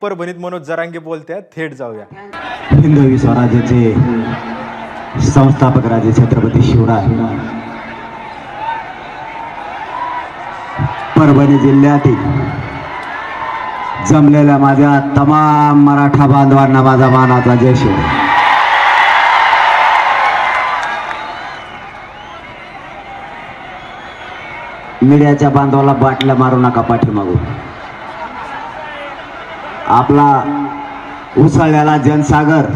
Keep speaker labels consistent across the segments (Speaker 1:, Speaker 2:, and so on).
Speaker 1: परभणीत मनोज जरांगे बोलतात, थेट जाऊया.
Speaker 2: हिंदवी स्वराज्याचे संस्थापक राजे छत्रपती शिवराय परभणी जिल्ह्यातील जमलेल्या माझ्या तमाम मराठा बांधवांना माझा मानाचा जय शिवराय. मीडियाच्या बांधवाला बाटल्या मारू नका पाठीमागू. आपला उसळलेला जनसागर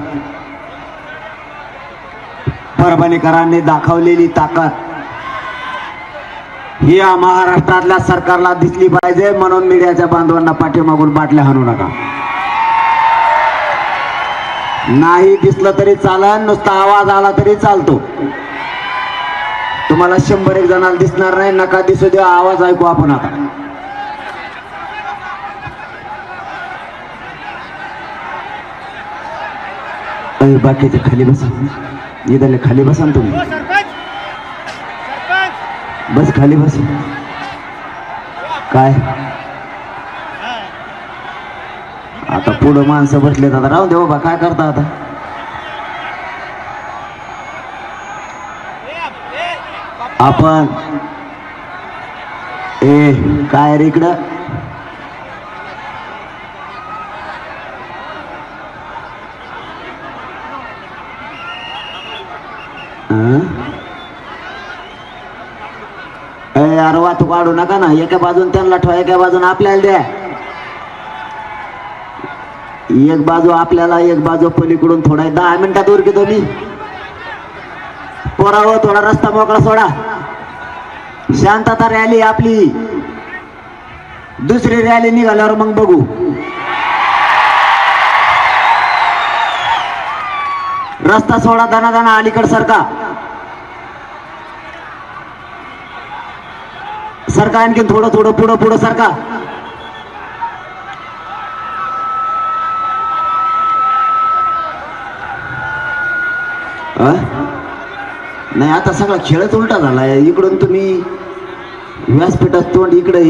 Speaker 2: परभणीकरांनी दाखवलेली ताकद ही या महाराष्ट्रातल्या सरकारला दिसली पाहिजे, म्हणून मीडियाच्या बांधवांना पाठीमागून बाटल्या हाणू नका. नाही दिसलं तरी चालन, नुसता आवाज आला तरी चालतो. तुम्हाला 100-1 जणांना दिसणार नाही, नका दिसू द्या, आवाज ऐकू आपण. आता बाकीचे खाली बसा, इथले खाली बसा ना तुम्ही. बस खाली बस. काय आता पुढं माणसं बसलेत, आता राहू दे बाबा, काय करता आता. आपण काय रे इकडं यार वाहतूक वाढू नका ना. एका बाजून त्यांना ठेवा, एका बाजून आपल्याला द्या. एक बाजू आपल्याला, एक बाजू पलीकडून. थोडा 10 मिनिटात उर घेतो मी. पोरावर थोडा रस्ता मोकळा सोडा. शांतता रॅली आपली. दुसरी रॅली निघाल्यावर मग बघू. रस्ता सोडा, दाना अलीकड सरका. सरका आणखी थोडं थोडं पुढं पुढं सरका. नाही आता सगळा खेळच उलटा झालाय. इकडून तुम्ही व्यासपीठात तोंड इकडे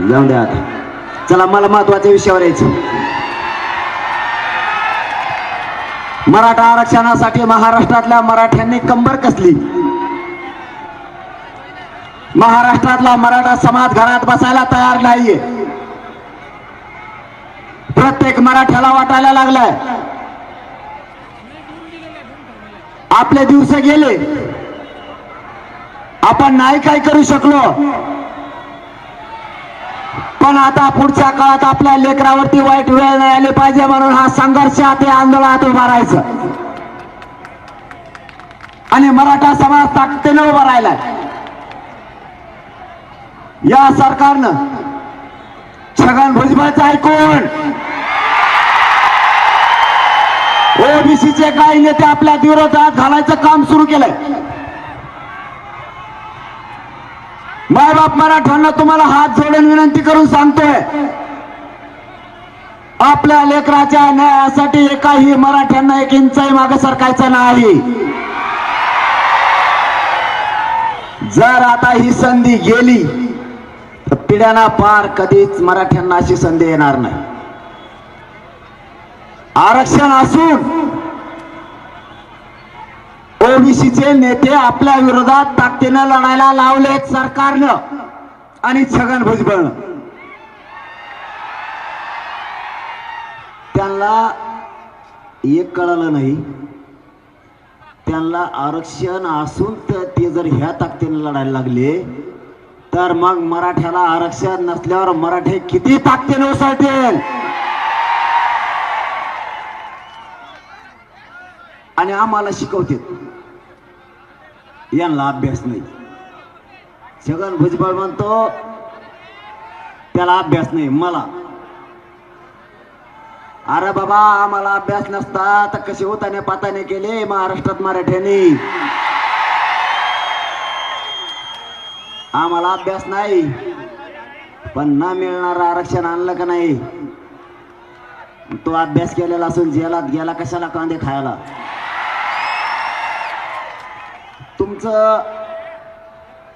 Speaker 2: जाऊन द्या. आता चला, मला महत्वाच्या विषयावर यायचं. मराठा आरक्षणासाठी महाराष्ट्रातल्या मराठ्यांनी कंबर कसली. महाराष्ट्रातला मराठा समाज घरात बसायला तयार नाहीये. प्रत्येक मराठ्याला वाटायला लागलाय आपले दिवस गेले, आपण नाही काय करू शकलो, पण आता पुढच्या काळात आपल्या लेकरावरती वाईट वेळ नाही आली पाहिजे, म्हणून हा संघर्ष ते आंदोलनात उभा राहायचं. आणि मराठा समाज ताकदीने उभा राहिलाय. या सरकारनं छगन भुजबळचं ऐकून ओबीसीचे काही नेते आपल्या विरोधात घालायचं काम सुरू केलंय. मायबाप मराठ्यांना तुम्हाला हात जोडून विनंती करून सांगतोय, आपल्या लेकराच्या न्यायासाठी एकाही मराठ्यांना 1 इंचही मागे सरकायचं नाही. जर आता ही संधी गेली तर पिढ्यांना पार कधीच मराठ्यांना अशी संधी येणार नाही. आरक्षण असून ओबीसीचे नेते आपल्या विरोधात ताकदीनं लढायला लावलेत सरकारनं आणि छगन भुजबळनं. त्यांना एक कळलं नाही, त्यांना आरक्षण असून ते जर ह्या ताकदीनं लढायला लागले तर मग मराठ्याला आरक्षण नसल्यावर मराठे किती ताकदीने उसळतील. आणि आम्हाला शिकवते, यांना अभ्यास नाही. छगन भुजबळ म्हणतो त्याला अभ्यास नाही. मला अरे बाबा, आम्हाला अभ्यास नसता तर कसे होताने पाताने केले महाराष्ट्रात मराठ्यांनी. आम्हाला अभ्यास नाही, पण न मिळणार आरक्षण आणलं का नाही. तो अभ्यास केलेला असून जेलात गेला कशाला कांदे खायला. तुमचं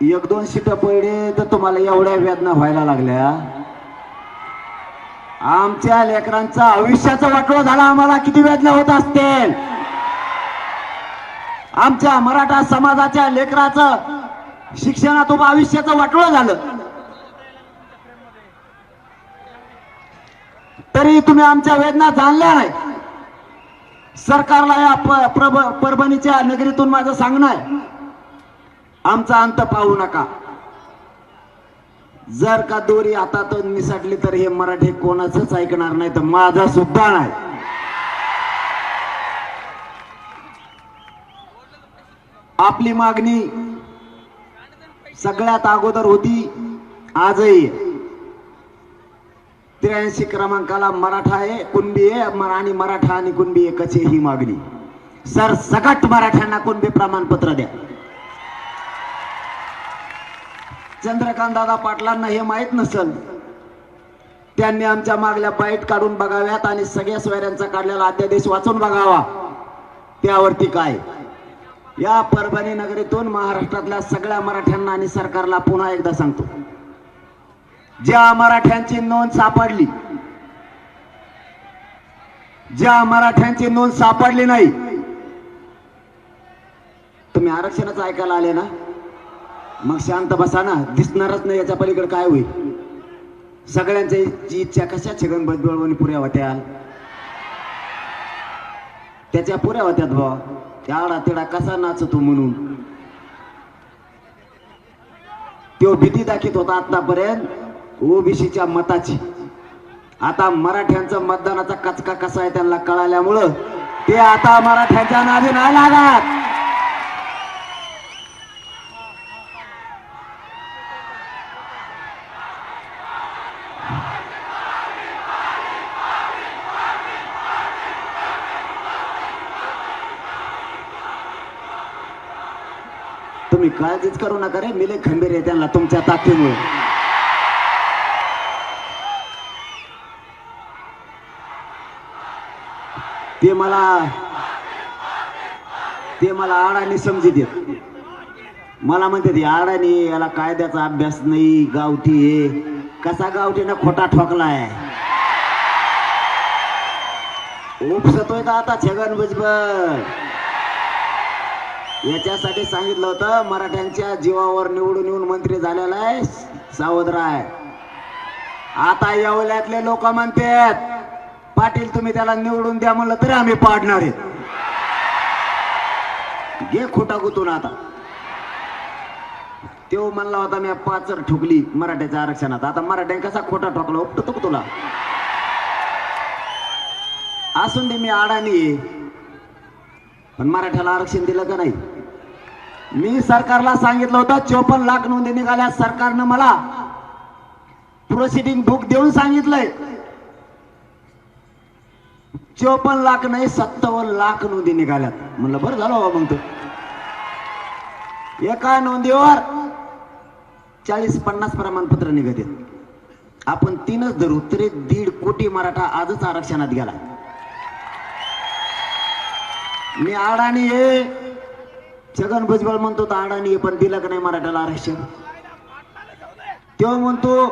Speaker 2: 1-2 सीट पडले तर तुम्हाला एवढ्या वेदना व्हायला लागल्या. आमच्या लेकरांचं आयुष्याचं वाटोळं झालं, आम्हाला किती वेदना होत असतील. आमच्या मराठा समाजाच्या लेकराचं शिक्षणातून आयुष्याचं वाटोळं झालं, तरी तुम्ही आमच्या वेदना जाणल्या नाही. सरकारला या परभणीच्या नगरीतून माझं सांगणं आहे, आमचा अंत पाहू नका. जर का दोरी हातातून निसटली तर हे मराठी कोणाचंच ऐकणार नाही, तर माझा सुद्धा नाही. आपली मागणी सगळ्यात अगोदर होती, आजही 83 क्रमांकाला मराठा आहे, कुणबी आहे आणि मराठा आणि कुणबी एकच आहे ही मागणी. सरसकट मराठ्यांना कुणबी प्रमाणपत्र द्या. चंद्रकांत दादा पाटलांना हे माहित नसेल, त्यांनी आमच्या मागल्या बाईट काढून बघाव्यात आणि सगळ्या सोयऱ्यांचा काढलेला अध्यादेश वाचून बघावा. त्यावरती काय, या परभणी नगरीतून महाराष्ट्रातल्या सगळ्या मराठ्यांना आणि सरकारला पुन्हा एकदा सांगतो, ज्या मराठ्यांची नोंद सापडली, ज्या मराठ्यांची नोंद सापडली नाही, तुम्ही आरक्षणाचं ऐकायला आले ना, मग शांत बसा ना. दिसणारच नाही याच्या पलीकडे काय होईल. सगळ्यांची इच्छा कशा छगन भुजबळ पुऱ्या होत्या, त्याच्या पुऱ्या होत्यात भावा. त्याडा तेडा कसा नाचतो म्हणून तो भीती दाखवत होता आतापर्यंत ओबीसीच्या मताची. आता मराठ्यांचं मतदानाचा कचका कसा आहे त्यांना कळाल्यामुळं ते आता मराठ्यांच्या नादी नाही लागत. तुम्ही काळजीच करू नका रे, मिले खंबीर आहे त्यांना तुमच्या ताकदीमुळे. ते मला अडाणी समजी देत. मला म्हणते अडाणी, याला कायद्याचा अभ्यास नाही, गावठी आहे. कसा गावठीनं खोटा ठोकलाय, उपसतोय का आता छगन भुजबळ. याच्यासाठी सांगितलं होतं, मराठ्यांच्या जीवावर निवडून येऊन मंत्री झालेला आहे, सावध राह. आता येवल्यातले लोक म्हणतात, पाटील तुम्ही त्याला निवडून द्या, म्हणलं तरी आम्ही पाडणार आहे. घे खोटा गुतून. आता तो म्हणला होता मी 5 ठोकली मराठ्याच्या आरक्षणात, आता मराठ्याने कसा खोटा ठोकला उपटतो का तुला. असून दे मी अडाणी, पण मराठ्याला आरक्षण दिलं का नाही. मी सरकारला सांगितलं होतं 54 लाख नोंदी निघाल्या, सरकारनं मला प्रोसिडिंग बुक देऊन सांगितलंय 54 लाख नाही 57 लाख नोंदी निघाल्यात. म्हणलं बरं झालं बाबा. मग तो एका नोंदीवर 40-50 प्रमाणपत्र निघत आहेत. आपण 3च धरू तरी 1.5 कोटी मराठा आजच आरक्षणात गेला. मी अडाणी आहे, छगन भुजबळ म्हणतो तर अडाणी आहे, पण दिलं का नाही मराठ्याला आरक्षण. तो म्हणतो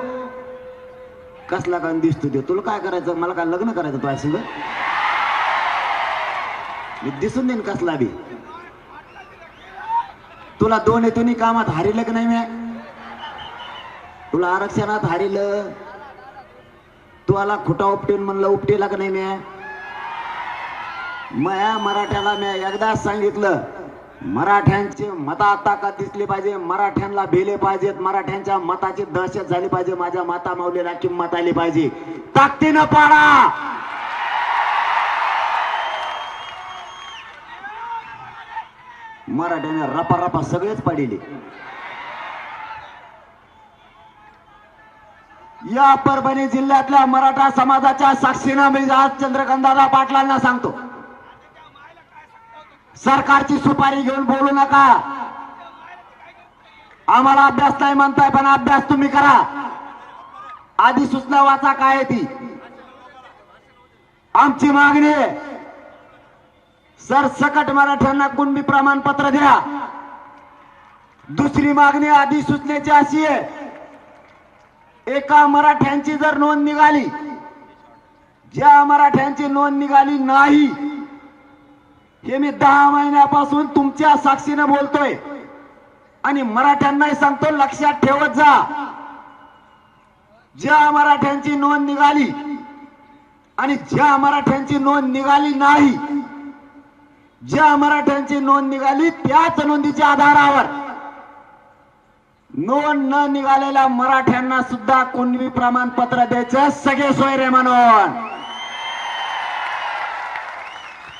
Speaker 2: कसला का दिसतो ते, तुला काय करायचं, मला काय लग्न करायचं तुझ्या संग, मी दिसून देईन कसला बी. तुला दोन्ही कामात हारिलं का नाही मी, तुला आरक्षणात हारिलं, तुला खोटा उपटेन म्हणलं उपटेला का नाही मी. मराठ्याला मी एकदा सांगितलं, मराठ्यांची मता ताकद दिसली पाहिजे, मराठ्यांना भेले पाहिजेत, मराठ्यांच्या मताची दहशत झाली पाहिजे, माझ्या माता माऊलीला किंमत आली पाहिजे. ताकदीनं पाडा. मराठ्याने रपा सगळेच पाडिले. या परभणी जिल्ह्यातल्या मराठा समाजाच्या साक्षीनं मी आज चंद्रकांतदादा पाटलांना सांगतो, सरकारची सुपारी घेऊन बोलू नका. आम्हाला अभ्यास नाही म्हणताय, पण अभ्यास तुम्ही करा. आधी सूचना वाचा काय आहे ती. आमची मागणी आहे, सरसकट मराठ्यांना कुणबी प्रमाणपत्र द्या. दुसरी मागणी अधिसूचनेची अशी आहे, एका मराठ्यांची जर नोंद निघाली ज्या मराठ्यांची नोंद निघाली नाही, हे मी 10 महिन्यापासून तुमच्या साक्षीने बोलतोय आणि मराठ्यांनाही सांगतो, लक्षात ठेवत जा. ज्या मराठ्यांची नोंद निघाली आणि ज्या मराठ्यांची नोंद निघाली नाही, ज्या मराठ्यांची नोंद निघाली त्याच नोंदीच्या आधारावर नोंद न निघालेल्या मराठ्यांना सुद्धा कुणबी प्रमाणपत्र द्यायचं, सगळे सोयरे म्हणून.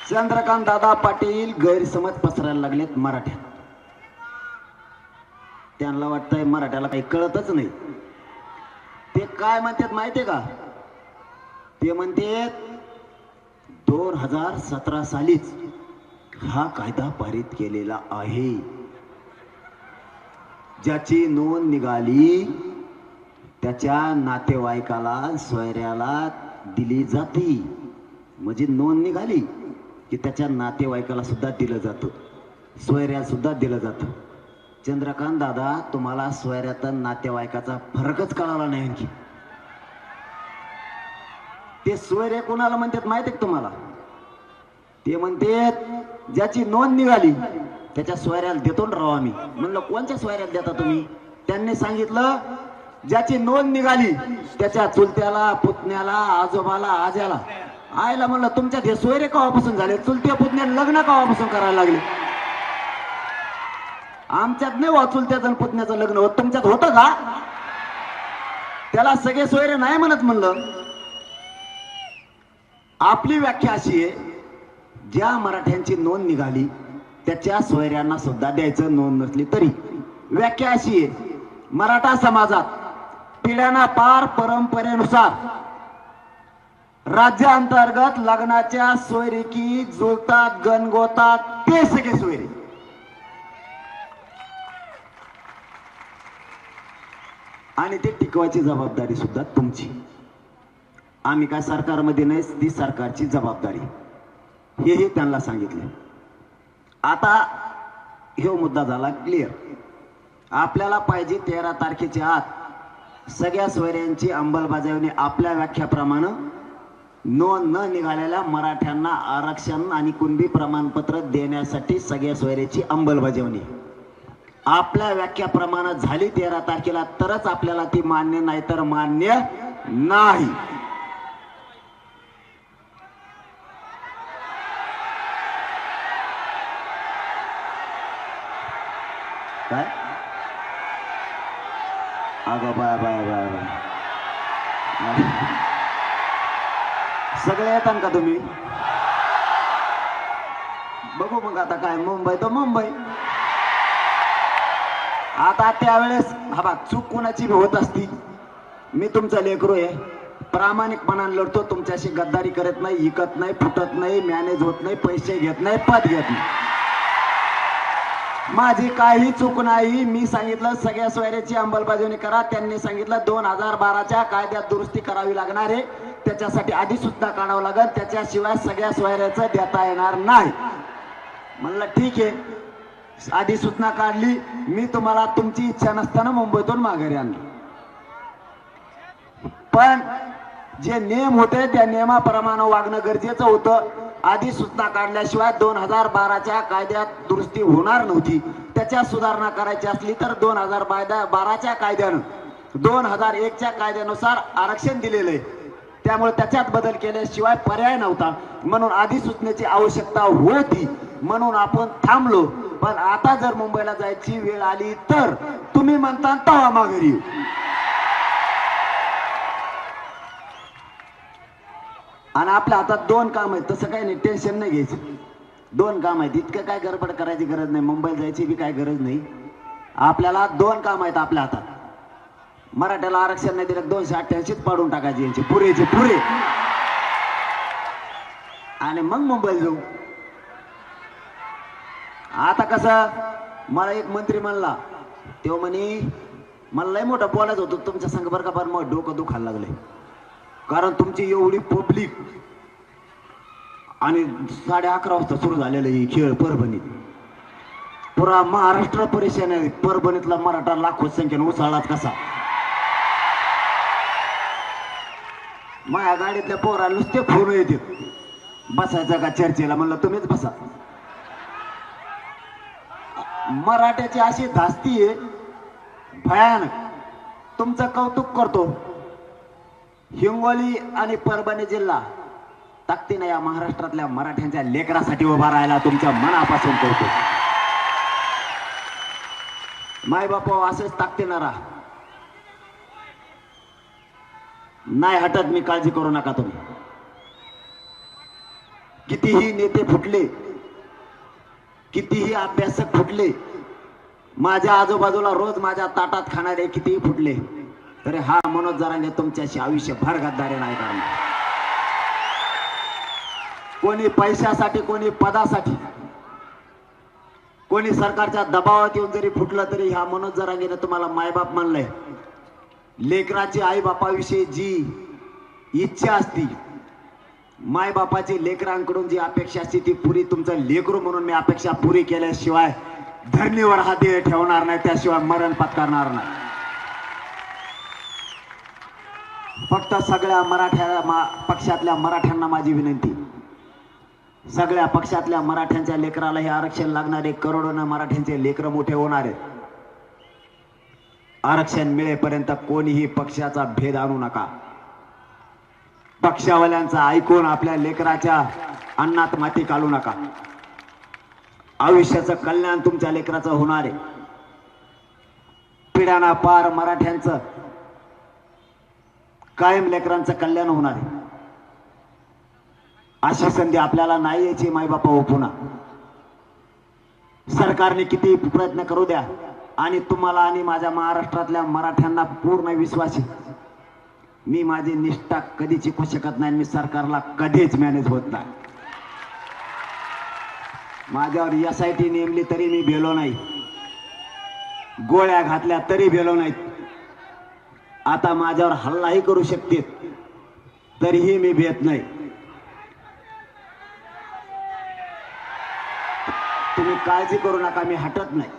Speaker 2: चंद्रकांत दादा पाटील गैरसमज पसरायला लागलेत मराठ्यात. त्यांना वाटतंय मराठ्याला काही कळतच नाही. ते काय म्हणतात माहितीये का? ते म्हणते 2017 सालीच हा कायदा पारित केलेला आहे. ज्याची नोंद निघाली त्याच्या नातेवाईकाला, सोयऱ्याला दिली जाते. म्हणजे नोंद निघाली की त्याच्या नातेवाईकाला सुद्धा दिलं जातं, सोयऱ्याला सुद्धा दिलं जातं. चंद्रकांत दादा, तुम्हाला सोयऱ्यात नातेवाईकाचा फरकच कळाला नाही. आणखी ते सोयरे कोणाला म्हणतात माहिती आहे तुम्हाला? ते म्हणतात ज्याची नोंद निघाली त्याच्या सोयऱ्याला देतो ना राव आम्ही. म्हणलं कोणत्या सोयऱ्याला देता तुम्ही? त्यांनी सांगितलं ज्याची नोंद निघाली त्याच्या चुलत्याला, पुतण्याला, आजोबाला, आज्याला. आयला म्हणलं तुमच्यात हे सोयरे केव्हापासून झाले? चुलत्या पुतण्या लग्न केव्हापासून करायला लागले? आमच्यात नाही वा चुलत्याचं आणि पुतण्याचं लग्न होत, तुमच्यात होतं का? त्याला सगळे सोयरे नाही म्हणत. म्हणलं आपली व्याख्या अशी आहे, ज्या मराठ्यांची नोंद निघाली त्याच्या सोयऱ्यांना सुद्धा द्यायचं, नोंद नसली तरी. व्याख्या अशी आहे, मराठा समाजात पिढ्याना पार परंपरेनुसार राज्यांतर्गत लग्नाच्या सोयरिकी जुळतात, गणगोतात ते सगळे सोयरे. आणि ते टिकवायची जबाबदारी सुद्धा तुमची. आम्ही काय सरकारमध्ये नाही, ती सरकारची जबाबदारी. हेही त्यांना सांगितले. आता हे मुद्दा झाला क्लिअर. आपल्याला पाहिजे 13 तारखेच्या आत सगळ्या सोयऱ्यांची अंमलबजावणी आपल्या व्याख्याप्रमाणे. नोंद न निघालेल्या मराठ्यांना आरक्षण आणि कुणबी प्रमाणपत्र देण्यासाठी सगळ्या सोयऱ्याची अंमलबजावणी आपल्या व्याख्याप्रमाणे झाली 13 तारखेला, तरच आपल्याला ती मान्य, नाही तर मान्य नाही. काय अगं बाय बाय बाय बाय, सगळे येतात का तुम्ही? बघू मग आता काय, मुंबई तो मुंबई. आता त्यावेळेस हा बघ, चूक कोणाची भी होत असती. मी तुमचा लेकरू आहे, प्रामाणिकपणाने लढतो, तुमच्याशी गद्दारी करत नाही, इकत नाही, फुटत नाही, मॅनेज होत नाही, पैसे घेत नाही, पद घेत नाही. माझी काही चूक नाही. मी सांगितलं सगळ्या सोयऱ्याची अंमलबजावणी करा. त्यांनी सांगितलं 2012च्या कायद्यात दुरुस्ती करावी लागणार आहे, त्याच्यासाठी अधिसूचना काढावं लागेल, त्याच्याशिवाय सगळ्या सोयऱ्याचं देता येणार नाही. म्हणलं ठीक आहे, अधिसूचना काढली. मी तुम्हाला तुमची इच्छा नसताना मुंबईतून माघारी आणलं. पण जे नियम होते त्या नियमाप्रमाणे वागणं गरजेचं होतं. अधिसूचना काढल्याशिवाय 2012च्या कायद्यात दुरुस्ती होणार नव्हती. त्याच्यात सुधारणा करायची असली तर 2012च्या कायद्यानं 2001च्या कायद्यानुसार आरक्षण दिलेलं आहे, त्यामुळे त्याच्यात बदल केल्याशिवाय पर्याय नव्हता. म्हणून अधिसूचनेची आवश्यकता होती, म्हणून आपण थांबलो. पण आता जर मुंबईला जायची वेळ आली तर तुम्ही म्हणता तवा माघारी येऊ. आणि आपल्या हातात 2 काम आहेत, तसं काही नाही, टेन्शन नाही घ्यायचं. 2 काम आहेत, इतकं काय गडबड करायची गरज नाही, मुंबईला जायची बी काय गरज नाही. आपल्याला 2 काम आहेत आपल्या हातात. मराठ्याला आरक्षण नाही दिलं 288 पाडून टाकायचे यांचे पुरेचे पुरे, आणि मग मुंबईला जाऊ. आता कसं, मला एक मंत्री म्हणला, तो म्हणे मला लय मोठं बोलायचं होतं तुमच्या संघ बरं का, पण मग डोकं दुखायला लागलंय. कारण तुमची एवढी पब्लिक आणि 11:30 वाजता सुरू झालेलं ही खेळ परभणीत. पुरा महाराष्ट्र परेशान आहे. परभणीतला मराठा लाखो संख्येने उसळलाच कसा. माझ्या गाडीतल्या पोराला नुसते फोन येते, बसायचं का चर्चेला? म्हणलं तुम्हीच बसा. मराठ्याची अशी धास्ती आहे भयानक. तुमचं कौतुक करतो. हिंगोली आणि परभणी जिल्हा ताकदीने या महाराष्ट्रातल्या मराठ्यांच्या लेकरासाठी उभा राहायला तुमच्या मनापासून करतो. माय बापा असेच ताकदीनं राहा. नाही हटत मी, काळजी करू नका तुम्ही. कितीही नेते फुटले, कितीही अभ्यासक फुटले, माझ्या आजूबाजूला रोज माझ्या ताटात खाणारे कितीही फुटले, तरी हा मनोज जरांगे तुमच्याशी आयुष्यभर गद्दारी नाही करणार. कोणी पैशासाठी, कोणी पदासाठी, कोणी सरकारच्या दबावात येऊन जरी फुटलं तरी ह्या मनोज जरांगेने तुम्हाला मायबाप मानलंय. लेकराची आई बापाविषयी जी इच्छा असती, मायबापाची लेकरांकडून जी अपेक्षा असते ती पुरी तुमचं लेकरू म्हणून मी अपेक्षा पुरी केल्याशिवाय धरणीवर हा देह ठेवणार नाही, त्याशिवाय मरण पत्करणार नाही. फक्त सगळ्या पक्षातल्या मराठ्यांना माझी विनंती, सगळ्या पक्षातल्या मराठ्यांच्या लेकराला हे आरक्षण लागणारे, करोडोनं मराठ्यांचे लेकर मोठे होणार आहेत. आरक्षण मिळेपर्यंत कोणीही पक्षाचा भेद आणू नका. पक्षावाल्यांचा ऐकून आपल्या लेकराच्या अन्नात माती घालू नका. आयुष्याचं कल्याण तुमच्या लेकराचं होणार आहे. पिढ्याना पार मराठ्यांचं कायम लेकरांचं कल्याण होणार आहे. अशी संधी आपल्याला नाही यायची मायबापा हो. पुन्हा सरकारने किती प्रयत्न करू द्या, आणि तुम्हाला आणि माझ्या महाराष्ट्रातल्या मराठ्यांना पूर्ण विश्वास आहे, मी माझी निष्ठा कधी चिकू शकत नाही. मी सरकारला कधीच मॅनेज होत नाही. माझ्यावर SIT नेमली तरी मी भेलो नाही, गोळ्या घातल्या तरी भेलो नाहीत. आता माझ्यावर हल्लाही करू शकते तरीही मी भेट नाही. तुम्ही काळजी करू नका, मी हटत नाही.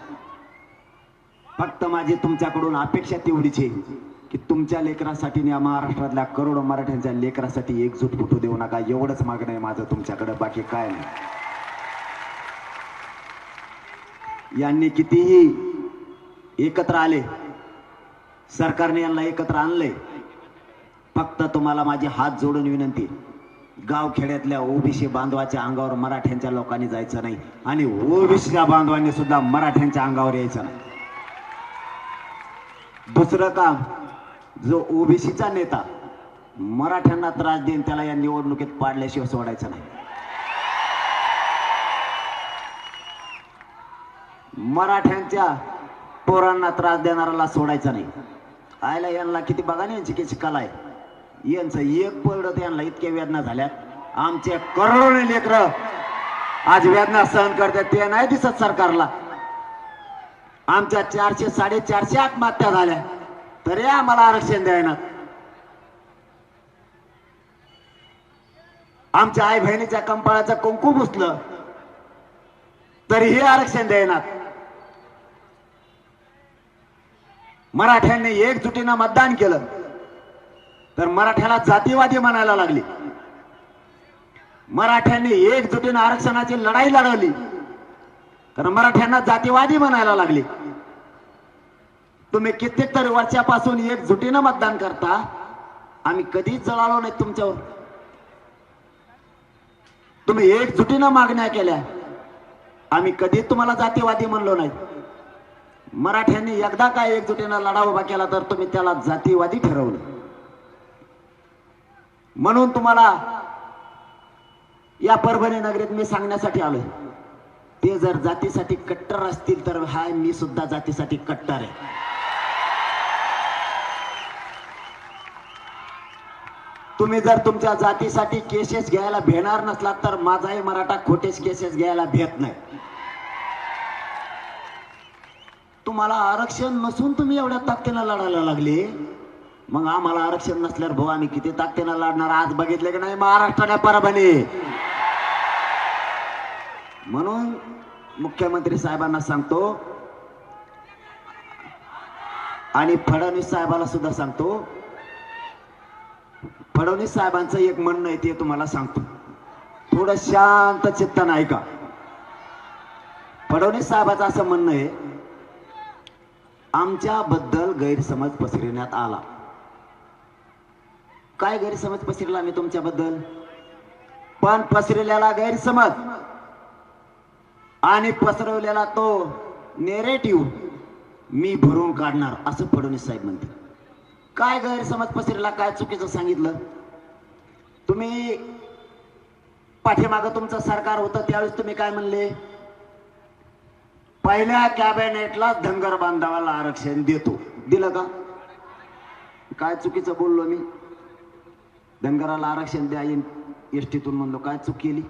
Speaker 2: फक्त माझी तुमच्याकडून अपेक्षा तेवढीच आहे की तुमच्या लेकरासाठी, या महाराष्ट्रातल्या करोडो मराठ्यांच्या लेकरासाठी एकजूट फुटू देऊ नका. एवढंच मागणं आहे माझं तुमच्याकडे, बाकी काय नाही. यांनी कितीही एकत्र आले, सरकारने यांना एकत्र आणले. फक्त तुम्हाला माझी हात जोडून विनंती, गावखेड्यातल्या ओबीसी बांधवाच्या अंगावर मराठ्यांच्या लोकांनी जायचं नाही, आणि ओबीसीच्या बांधवांनी सुद्धा मराठ्यांच्या अंगावर यायचं नाही. दुसरं काम, जो ओबीसीचा नेता मराठ्यांना त्रास देईन त्याला या निवडणुकीत पाडल्याशिवाय सोडायचं नाही. मराठ्यांच्या पोरांना त्रास देणाऱ्याला सोडायचं नाही. आयला यांना किती बघा ना, यांची किती कला आहे. यांचं एक पडत यांना इतक्या वेदना झाल्यात. आमचे करोडोने लेकरं आज वेदना सहन करतात, ते नाही दिसत सरकारला. आमच्या 400 450 आत्महत्या झाल्या तरी आम्हाला आरक्षण द्यायना. आमच्या आई बहिणीच्या कंपाळाचं कुंकू पुसलं तरीही आरक्षण द्यायना. मराठ्यांनी एकजुटीनं मतदान केलं तर मराठ्याला जातीवादी म्हणायला लागली. मराठ्यांनी एकजुटीनं आरक्षणाची लढाई लढवली तर मराठ्यांना जातीवादी म्हणायला लागली. तुम्ही कित्येक तरी वर्षापासून एकजुटीनं मतदान करता, आम्ही कधीच जळालो नाही तुमच्यावर. तुम्ही एकजुटीनं मागण्या केल्या, आम्ही कधीच तुम्हाला जातीवादी म्हणलो नाही. मराठ्यांनी एकदा काय एकजुटीनं लढा उभा केला तर तुम्ही त्याला जातीवादी ठरवलं. म्हणून तुम्हाला या परभणी नगरीत मी सांगण्यासाठी आलोय, ते जर जातीसाठी कट्टर असतील तर हा मी सुद्धा जातीसाठी कट्टर आहे. तुम्ही जर तुमच्या जातीसाठी केसेस घ्यायला भेटणार नसलात तर माझाही मराठा खोटेच केसेस घ्यायला भेट नाही. तुम्हाला आरक्षण नसून तुम्ही एवढ्या ताकदीनं लढायला लागले, मग आम्हाला आरक्षण नसल्यावर भाऊ आम्ही किती ताकदीनं लढणार. आज बघितले की नाही महाराष्ट्राने परभणी. म्हणून मुख्यमंत्री साहेबांना सांगतो आणि फडणवीस साहेबांना सुद्धा सांगतो, फडणवीस साहेबांचं एक म्हणणं आहे ते तुम्हाला सांगतो, थोडं शांत चित्तानं ऐका. फडणवीस साहेबांचं असं म्हणणं आहे, आमच्याबद्दल गैरसमज पसरविण्यात आला. काय गैरसमज पसरला मी तुमच्याबद्दल? पण पसरलेला गैरसमज आणि पसरवलेला तो नेरेटिव्ह मी भरून काढणार, असं फडणवीस साहेब म्हणते. काय गैरसमज पसरला, काय चुकीचं सांगितलं? तुम्ही पाठीमागं तुमचं सरकार होतं त्यावेळेस तुम्ही काय म्हणले? पहिल्या कॅबिनेटला धनगर बांधवाला आरक्षण देतो, दिलं का? काय चुकीचं बोललो मी? धनगराला आरक्षण द्या एसटीतून म्हणलो, काय चूक केली?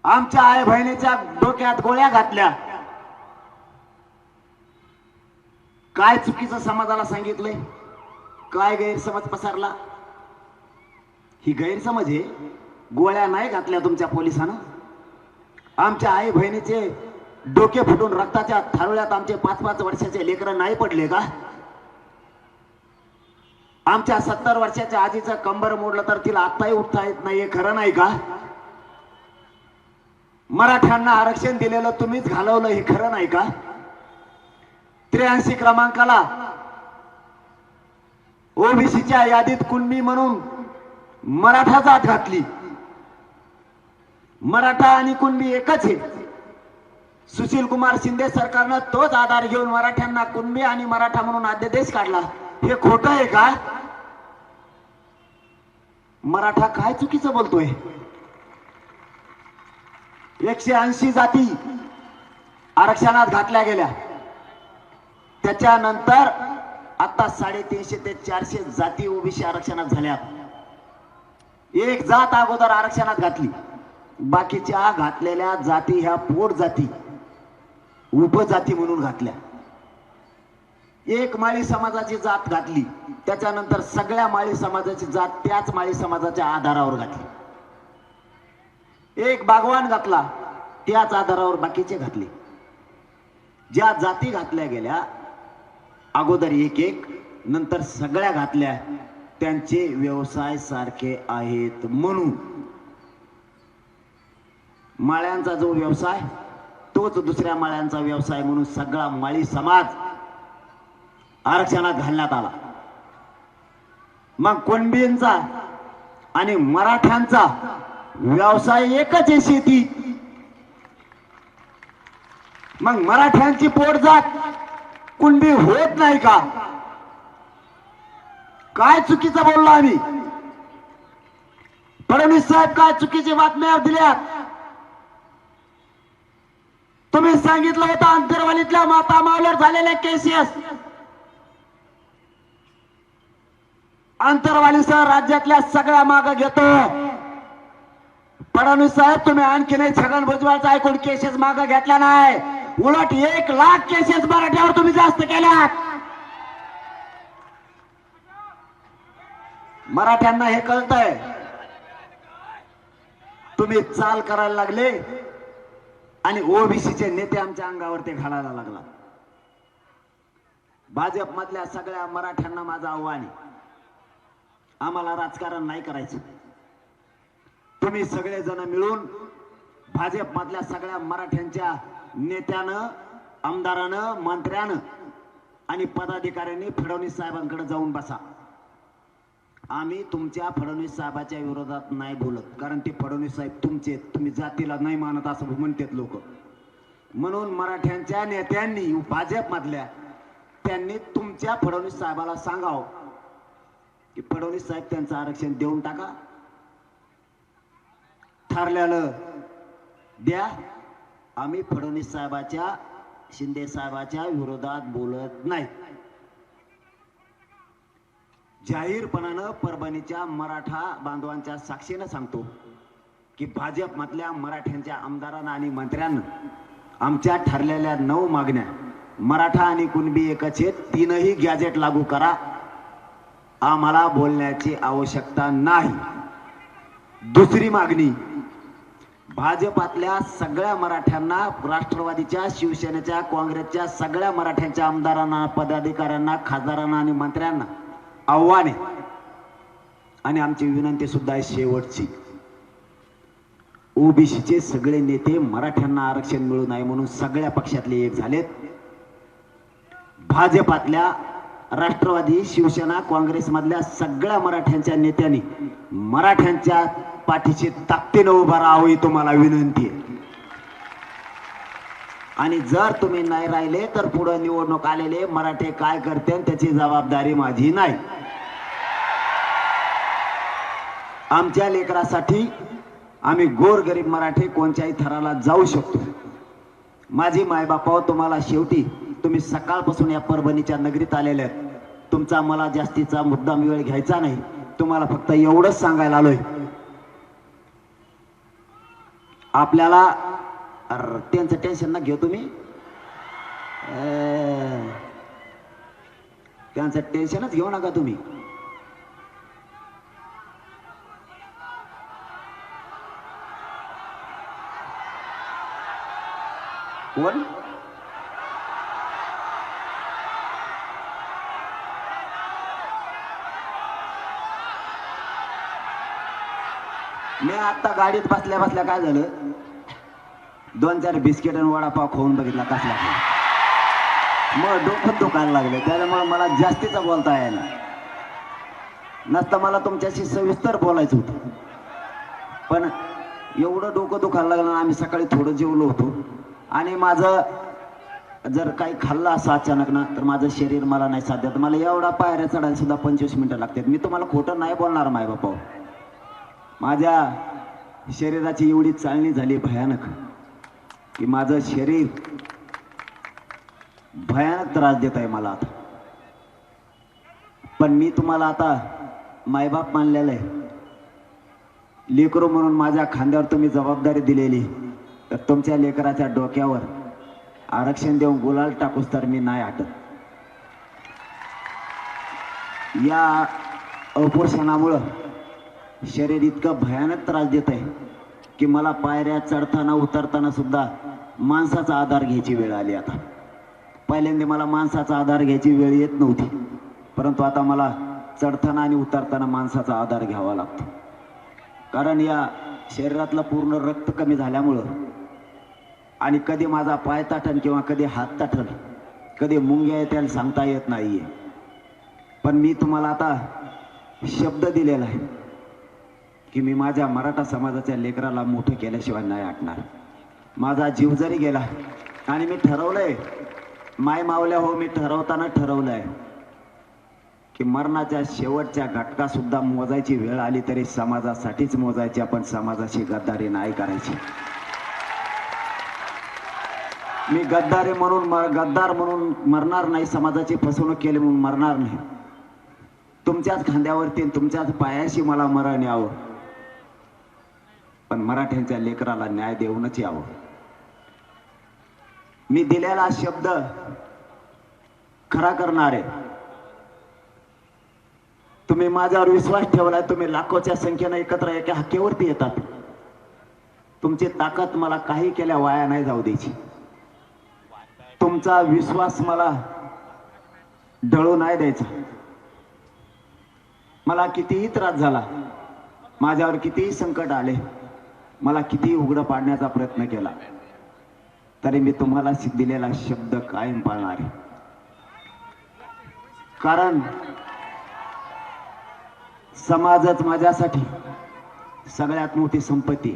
Speaker 2: आमच्या आई बहिणीच्या डोक्यात गोळ्या घातल्या, काय चुकीचं समाजाला सांगितलंय? काय गैरसमज पसरला? ही गैरसमज आहे. गोळ्या नाही घातल्या तुमच्या पोलिसांना. आमच्या आई बहिणीचे डोके फुटून रक्ताच्या थारोळ्यात आमचे 5-5 वर्षाचे लेकरं नाही पडले का? आमच्या 70 वर्षाच्या आजीचं कंबर मोडलं तर तिला आत्ताही उठता येत नाही, हे खरं नाही का? मराठ्यांना आरक्षण दिलेलं तुम्हीच घालवलं, हे खरं नाही का? 83 क्रमांकाला ओबीसीच्या यादीत कुणबी म्हणून मराठा जात घातली. मराठा आणि कुणबी एकच आहे. सुशील कुमार शिंदे सरकारनं तोच आधार घेऊन मराठ्यांना कुणबी आणि मराठा म्हणून अध्यादेश काढला. हे खोटं आहे का? मराठा काय चुकीचं बोलतोय? 180 जाती आरक्षणात घातल्या गेल्या. त्याच्यानंतर आता 350 ते 400 जाती ओबीसी आरक्षणात झाल्या. एक जात अगोदर आरक्षणात घातली, बाकीच्या घातलेल्या जाती ह्या पोट जाती, उपजाती म्हणून घातल्या. एक माळी समाजाची जात घातली, त्याच्यानंतर सगळ्या माळी समाजाची जात त्याच माळी समाजाच्या आधारावर घातली. एक बागवान घातला, त्याच आधारावर बाकीचे घातले. ज्या जाती घातल्या गेल्या अगोदर एक नंतर सगळ्या घातल्या, त्यांचे व्यवसाय सारखे आहेत म्हणून माळ्यांचा जो व्यवसाय तोच दुसऱ्या माळ्यांचा व्यवसाय म्हणून सगळा माळी समाज आरक्षणात घालण्यात आला. मग कुणबींचा आणि मराठ्यांचा व्यवसाय एकच आहे, शेती. मग मराठ्यांची पोटजात कुणबी होत नाही का? काय चुकीचं बोललो आम्ही? फडणवीस साहेब काय चुकीची बातम्या दिल्या? तुम्ही सांगितलं होतं अंतरवालीतल्या माता मावल्यावर झालेल्या केसेस अंतरवालीसह राज्यातल्या सगळ्या माग घेतो. फडणवीस साहेब तुम्ही आणखीनही छगन भुजबळचा ऐकून केसेस माग घेतल्या नाही, उलट 1 लाख केसेस मराठ्यावर तुम्ही जास्त केल्या. मराठ्यांना हे कळतंय. तुम्ही चाल करायला लागले आणि ओबीसीचे नेते आमच्या अंगावर ते घालायला लागला. भाजप मधल्या सगळ्या मराठ्यांना माझं आव्हान आहे, आम्हाला राजकारण नाही करायचं. तुम्ही सगळे जण मिळून भाजप मधल्या सगळ्या मराठ्यांच्या नेत्यानं, आमदारानं, मंत्र्यानं आणि पदाधिकाऱ्यांनी फडणवीस साहेबांकडे जाऊन बसा. आम्ही तुमच्या फडणवीस साहेबाच्या विरोधात नाही बोलत, कारण ते फडणवीस साहेब तुमचे, तुम्ही जातीला नाही मानत असं म्हणतात लोक. म्हणून मराठ्यांच्या नेत्यांनी भाजप मधल्या त्यांनी तुमच्या फडणवीस साहेबाला सांगावं की फडणवीस साहेब त्यांचं आरक्षण देऊन टाका, ठरलेलं द्या. आम्ही फडणवीस साहेबाच्या, शिंदे साहेबाच्या विरोधात बोलत नाही. जाहीरपणानं परभणीच्या मराठा बांधवांच्या साक्षीनं सांगतो की भाजप मधल्या मराठ्यांच्या आमदारांना आणि मंत्र्यांना आमच्या ठरलेल्या 9 मागण्या, मराठा आणि कुणबी एकच आहेत, 3ही गॅजेट लागू करा, आम्हाला बोलण्याची आवश्यकता नाही. दुसरी मागणी, भाजपातल्या सगळ्या मराठ्यांना, राष्ट्रवादीच्या, शिवसेनेच्या, काँग्रेसच्या सगळ्या मराठ्यांच्या आमदारांना, पदाधिकाऱ्यांना, खासदारांना आणि मंत्र्यांना आव्हान आहे आणि आमची विनंती सुद्धा आहे शेवटची, ओबीसीचे सगळे नेते मराठ्यांना आरक्षण मिळू नये म्हणून सगळ्या पक्षातले एक झालेत. भाजपातल्या, राष्ट्रवादी, शिवसेना, काँग्रेस मधल्या सगळ्या मराठ्यांच्या नेत्यांनी मराठ्यांच्या पाठीशी ताकदीनं उभा राहावं ही तुम्हाला विनंती आहे. आणि जर तुम्ही नाही राहिले तर पुढे निवडणूक आलेले मराठे काय करते त्याची जबाबदारी माझी नाही. आमच्या लेकरासाठी आम्ही गोरगरीब मराठे कोणत्याही थराला जाऊ शकतो. माझी मायबापाव, तुम्हाला शेवटी तुम्ही सकाळपासून या परभणीच्या नगरीत आलेले आहेत. तुमचा मला जास्तीचा मुद्दाम वेळ घ्यायचा नाही. तुम्हाला फक्त एवढंच सांगायला आलोय, आपल्याला त्यांचं टेन्शन ना घेऊ तुम्ही, त्यांचं टेन्शनच घेऊ नका तुम्ही. कोण मी आता गाडीत बसल्या बसल्या काय झालं, 2-4 बिस्किट आणि वडापाव खाऊन बघितला कसला, मग डोकं दुखायला लागलं. त्याच्यामुळे मला जास्तीचा बोलता यायला नसतं. मला तुमच्याशी सविस्तर बोलायचं होतं, पण एवढं डोकं दुखायला लागलं. आम्ही सकाळी थोडं जेवलो होतो आणि माझं जर काही खाल्लं असं अचानक ना तर माझं शरीर मला नाही साध्य. मला एवढा पायऱ्या चढायला सुद्धा 25 मिनिटं लागतात. मी तुम्हाला खोटं नाही बोलणार माय बापा, माझ्या शरीराची एवढी चालणी झाली भयानक की माझं शरीर भयानक त्रास देत आहे मला आता. पण मी तुम्हाला आता मायबाप मानलेलं आहे. लेकरू म्हणून माझ्या खांद्यावर तुम्ही जबाबदारी दिलेली, तर तुमच्या लेकराच्या डोक्यावर आरक्षण देऊन गुलाल टाकूस तर मी नाही हटत. या अपोषणामुळं शरीर इतकं भयानक त्रास देत आहे की मला पायऱ्या चढताना उतरताना सुद्धा माणसाचा आधार घ्यायची वेळ आली. आता पहिल्यांदा मला माणसाचा आधार घ्यायची वेळ येत नव्हती, परंतु आता मला चढताना आणि उतरताना माणसाचा आधार घ्यावा लागतो. कारण या शरीरातलं पूर्ण रक्त कमी झाल्यामुळं आणि कधी माझा पाय ताठण किंवा कधी हात ताठण, कधी मुंग्या येत्या सांगता येत नाहीये. पण मी तुम्हाला आता शब्द दिलेला आहे की मी माझ्या मराठा समाजाच्या लेकराला मोठं केल्याशिवाय नाही हटणार. माझा जीव जरी गेला आणि मी ठरवलंय, माय मावल्या हो, मी ठरवताना ठरवलंय की मरणाच्या शेवटच्या घटका सुद्धा मोजायची वेळ आली तरी समाजासाठीच मोजायची, आपण समाजाची गद्दारी नाही करायची. मी गद्दार म्हणून मरणार नाही, समाजाची फसवणूक केली म्हणून मरणार नाही. तुमच्याच खांद्यावरती तुमच्याच पायाशी मला मरण यावं, पण मराठ्यांच्या लेकराला न्याय देऊनच यावं. मी दिलेला शब्द खरा करणार आहे. तुम्ही माझ्यावर विश्वास ठेवलाय, तुम्ही लाखोच्या संख्येने एकत्र एका हक्केवरती येतात. तुमची ताकद मला काही केल्या वाया नाही जाऊ द्यायची. तुमचा विश्वास मला ढळू नाही द्यायचा. मला कितीही त्रास झाला, माझ्यावर कितीही संकट आले, मला कितीही उघडं पाडण्याचा प्रयत्न केला, तरी मी तुम्हाला दिलेला शब्द कायम पाळणार आहे. कारण समाजच माझ्यासाठी सगळ्यात मोठी संपत्ती.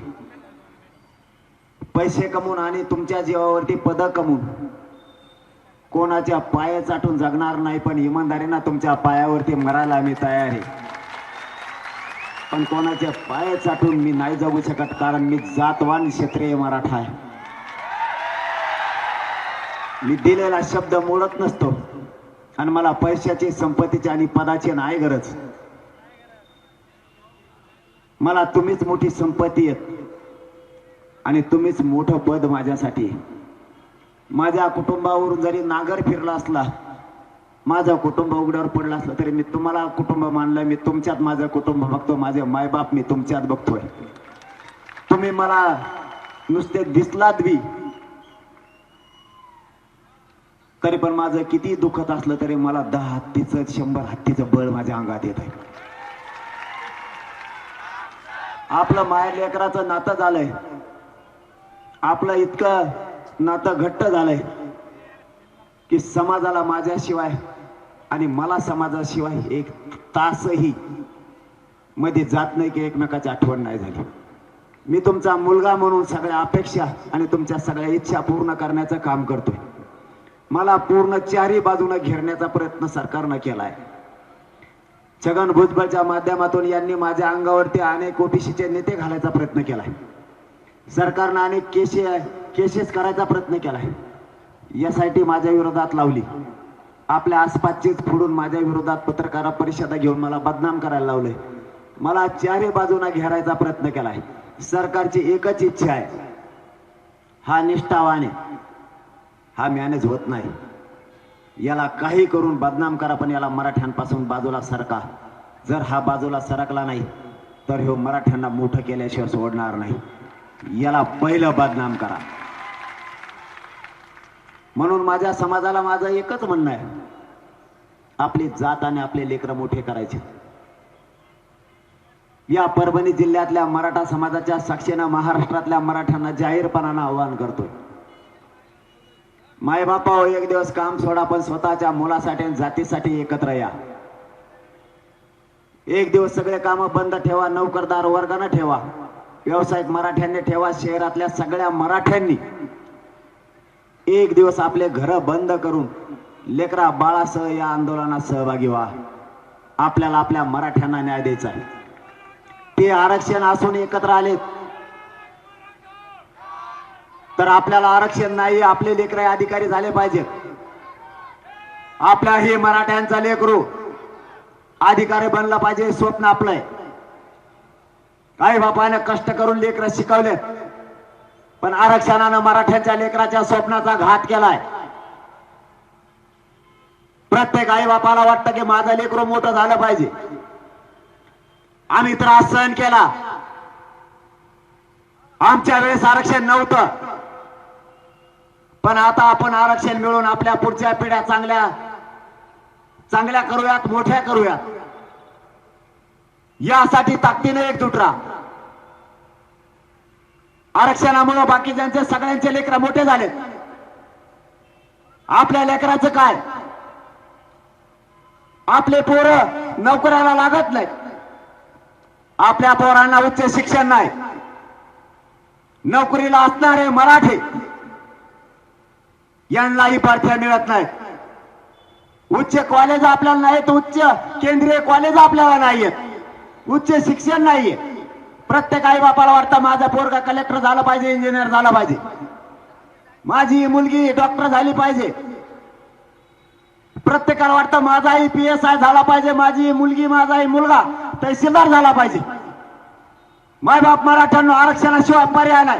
Speaker 2: पैसे कमवून आणि तुमच्या जीवावरती पद कमवून कोणाच्या पाय चाटून जगणार नाही, पण इमानदारीनं तुमच्या पायावरती मरायला मी तयार आहे. पण कोणाच्या पाय चाटून मी नाही जगू शकत, कारण मी जातवान क्षत्रिय मराठा आहे. मी दिलेला शब्द मोडत नसतो आणि मला पैशाची, संपत्तीची आणि पदाची नाही गरज. मला तुम्हीच मोठी संपत्ती आहे आणि तुम्हीच मोठं पद माझ्यासाठी. माझ्या कुटुंबावरून जरी नागर फिरला असला, माझं कुटुंब उघड्यावर पडलं असलं, तरी मी तुम्हाला कुटुंब मानलं. मी तुमच्यात माझं कुटुंब बघतो, माझे मायबाप मी तुमच्यात बघतोय. तुम्ही मला नुसते दिसलात बी तरी पण माझं किती दुखत असलं तरी मला 10 हत्तीचं 100 हत्तीचं बळ माझ्या अंगात येत आहे. आपलं माया लेकराचं नातं झालंय, आपलं इतकं नातं घट्ट झालंय की समाजाला माझ्याशिवाय आणि मला समाजाशिवाय एक तासही मध्ये जात नाही की एकमेकाची आठवण नाही झाली. मी तुमचा मुलगा म्हणून सगळ्या अपेक्षा आणि तुमच्या सगळ्या इच्छा पूर्ण करण्याचं काम करतोय. मला पूर्ण चारी बाजूने घेरण्याचा प्रयत्न सरकारनं केलाय. छगन भुजबळच्या माध्यमातून यांनी माझ्या अंगावरती अनेक ओबीसीचे नेते घालायचा प्रयत्न केलाय. सरकारनं अनेक केसेस करायचा प्रयत्न केलाय. यासाठी माझ्या विरोधात लावली. आपल्या आसपासचीच फोडून माझ्या विरोधात पत्रकार परिषदा घेऊन मला बदनाम करायला लावलंय. मला चारी बाजूना घेरायचा प्रयत्न केलाय. सरकारची एकच इच्छा आहे, हा निष्ठावान आहे, हा मॅनेज होत नाही. याला काही करून बदनाम करा, पण याला मराठ्यांपासून बाजूला सरका. जर हा बाजूला सरकला नाही तर ह्यो मराठ्यांना मोठं केल्याशिवाय सोडणार नाही. याला पहिलं बदनाम करा. म्हणून माझ्या समाजाला माझं एकच म्हणणं आहे, आपली जात आणि आपले लेकरं मोठे करायचे. या परभणी जिल्ह्यातल्या मराठा समाजाच्या साक्षीनं महाराष्ट्रातल्या मराठ्यांना जाहीरपणानं आवाहन करतोय, मायबापा एक दिवस काम सोडा, पण स्वतःच्या मुलासाठी आणि जातीसाठी एकत्र या. एक दिवस सगळे काम बंद ठेवा, नोकरदार वर्गानं ठेवा, व्यावसायिक मराठ्यांनी ठेवा, शहरातल्या सगळ्या मराठ्यांनी एक दिवस आपले घर बंद करून लेकरा बाळासह या आंदोलनात सहभागी व्हा. आपल्याला आपल्या मराठ्यांना न्याय द्यायचा आहे. ते आरक्षण असून एकत्र आलेत तर आपल्याला आरक्षण नाही, आपले लेकर अधिकारी झाले पाहिजेत. आपल्या हे मराठ्यांचा लेकरू अधिकारी बनला पाहिजे, स्वप्न आपलंय. काही बापाने कष्ट करून लेकर शिकवलेत, पण आरक्षणानं मराठ्यांच्या लेकराच्या स्वप्नाचा घात केलाय. प्रत्येक आई बापाला वाटतं की माझं लेकरू मोठं झालं पाहिजे. आम्ही त्रास सहन केला, आमच्या वेळेस आरक्षण नव्हतं, पण आता आपण आरक्षण मिळून आपल्या पुढच्या पिढ्या चांगल्या करूयात, मोठ्या करूयात. यासाठी ताकदीने एकजूट राहा. आरक्षणामुळे बाकीच्यांचे सगळ्यांचे लेकर मोठे झालेत. आपल्या लेकराचं काय? आपले पोरं नोकऱ्याला लागत नाहीत, आपल्या पोरांना उच्च शिक्षण नाही, नोकरीला असणारे मराठे यांनाही पाठ्या मिळत नाहीत. उच्च कॉलेज आपल्याला नाहीत, उच्च केंद्रीय कॉलेज आपल्याला नाहीयेत, उच्च शिक्षण नाहीये. प्रत्येक आई बापाला वाटतं माझा पोरगा कलेक्टर झाला पाहिजे, इंजिनियर झाला पाहिजे, माझी मुलगी डॉक्टर झाली पाहिजे. प्रत्येकाला वाटतं माझाही PSI झाला पाहिजे, माझी मुलगी माझाही मुलगा तहसीलदार झाला पाहिजे. माय बाप मराठ्यांनो, आरक्षणाशिवाय पर्याय नाही.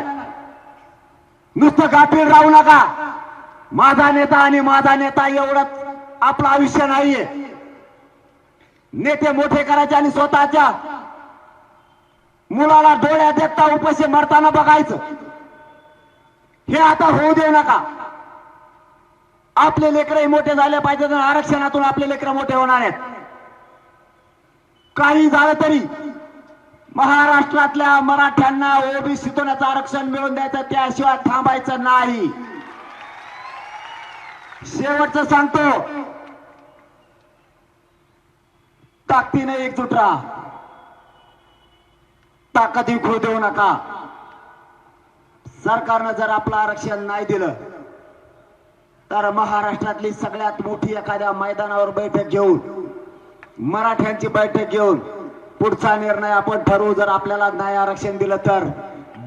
Speaker 2: नुसतं गाफील राहू नका. माझा नेता आणि माझा नेता एवढंच आपलं आयुष्य नाहीये. नेते मोठे करायचे आणि स्वतःच्या मुलाला डोळ्यात देखता उपाशी मरताना बघायचं, हे आता होऊ देऊ नका. आपले लेकरही मोठे झाले पाहिजेत आणि आरक्षणातून आपले लेकर मोठे होणार आहेत. काही झालं तरी महाराष्ट्रातल्या मराठ्यांना ओबीसीतून आरक्षण मिळवून द्यायचं, त्याशिवाय थांबायचं नाही. शेवटचं सांगतो, ताकदीने एकजूट राहा, ताकद विखरू देऊ नका. सरकारनं जर आपलं आरक्षण नाही दिलं तर महाराष्ट्रातली सगळ्यात मोठी एखाद्या मैदानावर बैठक घेऊन, मराठ्यांची बैठक घेऊन पुढचा निर्णय आपण ठरवू. जर आपल्याला नाही आरक्षण दिलं तर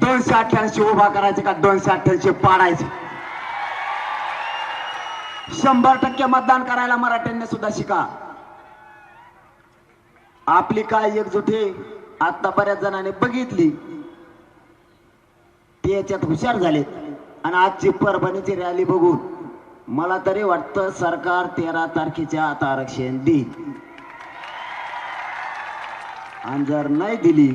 Speaker 2: 288 उभा करायचे का 288 पाडायचे. 100% मतदान करायला मराठ्यांनी सुद्धा शिका. आपली काय एकजुटी आता बऱ्याच जणांनी बघितली, ते याच्यात हुशार झालेत. आणि आजची परभणीची रॅली बघून मला तरी वाटतं सरकार 13 तारखेच्या आत आरक्षण देईल. आणि जर नाही दिली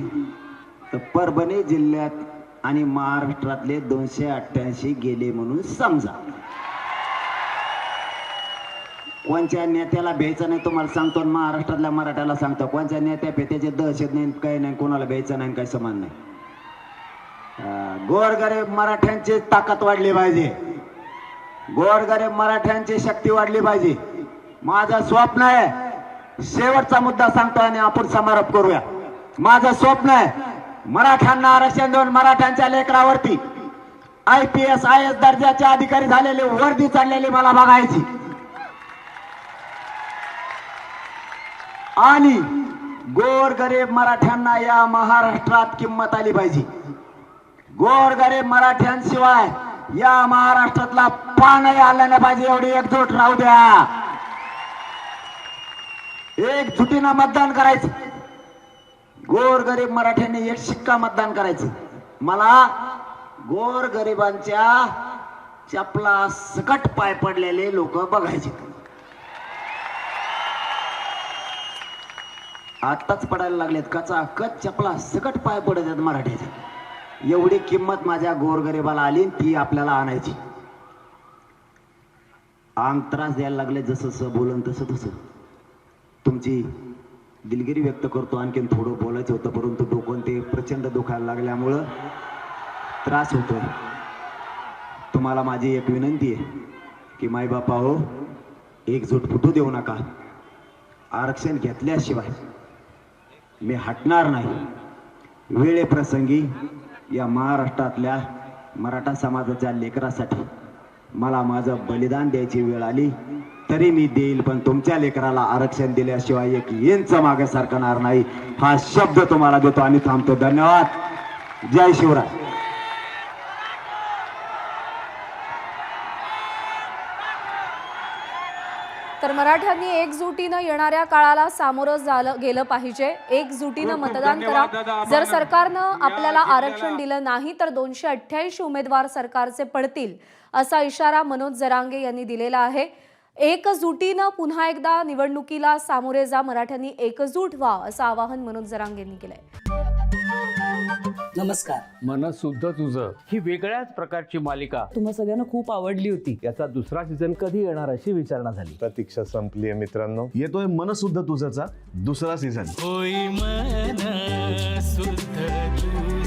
Speaker 2: तर परभणी जिल्ह्यात आणि महाराष्ट्रातले 288 गेले म्हणून समजा. कोणत्या नेत्याला भ्यायचं नाही तुम्हाला सांगतो आणि महाराष्ट्रातल्या मराठ्याला सांगतो. कोणत्या नेत्या पेत्याचे दहशत नाही, काही नाही, कोणाला भ्यायचं नाही, काही समान नाही. गोरगरीब मराठ्यांची ताकद वाढली पाहिजे, गोरगरीब मराठ्यांची शक्ती वाढली पाहिजे. माझं स्वप्न आहे, शेवटचा मुद्दा सांगतो आणि आपण समारोप करूया. माझं स्वप्न आहे मराठ्यांना आरक्षण देऊन मराठ्यांच्या लेकरावरती IPS IS दर्जाचे अधिकारी झालेले वर्दी चाललेली मला बघायची. आणि गोरगरीब मराठ्यांना या महाराष्ट्रात किंमत आली पाहिजे. गोरगरीब मराठ्यांशिवाय या महाराष्ट्रातला पानही आलं नाही पाहिजे. एवढी एकजूट राहू द्या, एकजुटीनं मतदान करायचं. गोरगरीब मराठ्यांनी एक शिक्का मतदान करायचं. मला गोरगरिबांच्या चपला सकट पाय पडलेले लोक बघायचे. आताच पडायला लागलेत, कचाकच चपला सकट पाय पडत आहेत मराठ्याचे. एवढी किंमत माझ्या गोरगरिबाला आली, ती आपल्याला आणायची. अंग त्रास द्यायला लागले, जसं बोलन तसं तसं. तुमची दिलगिरी व्यक्त करतो. आणखीन थोडं बोलायचं होतं, परंतु डोकं ते प्रचंड दुखायला लागल्यामुळं त्रास होतोय. तुम्हाला माझी एक विनंती आहे की माय बापा हो, एकजूट फुटू देऊ नका. आरक्षण घेतल्याशिवाय मी हटणार नाही. वेळेप्रसंगी या महाराष्ट्रातल्या मराठा समाजाच्या लेकरासाठी मला माझं बलिदान द्यायची वेळ आली तरी मी देईल, पण तुमच्या लेकराला आरक्षण दिल्याशिवाय एक इंच मागे सरकणार नाही. हा शब्द तुम्हाला देतो आणि थांबतो. धन्यवाद. जय शिवराय.
Speaker 3: तर मराठ्यांनी एकजुटीनं येणाऱ्या काळाला सामोरं गेलं पाहिजे. एकजुटीनं मतदान करा. जर सरकारनं आपल्याला आरक्षण दिलं नाही तर 288 उमेदवार सरकारचे पडतील, असा इशारा मनोज जरांगे यांनी दिलेला आहे. एकजुटीनं पुन्हा एकदा निवडणुकीला सामोरे जा, मराठ्यांनी एकजूट व्हा, असं आवाहन मनोज जरांगे यांनी केलंय.
Speaker 4: नमस्कार.
Speaker 5: मनसुद्धा तुझं ही वेगळ्याच प्रकारची मालिका
Speaker 4: तुम्हा सगळ्यांना खूप आवडली होती.
Speaker 6: याचा दुसरा सीझन कधी येणार अशी विचारणा झाली.
Speaker 7: प्रतीक्षा संपली आहे मित्रांनो.
Speaker 6: येतोय मनसुद्धा तुझाचा दुसरा सीझन.
Speaker 8: होई मन सुद्धा तुझं.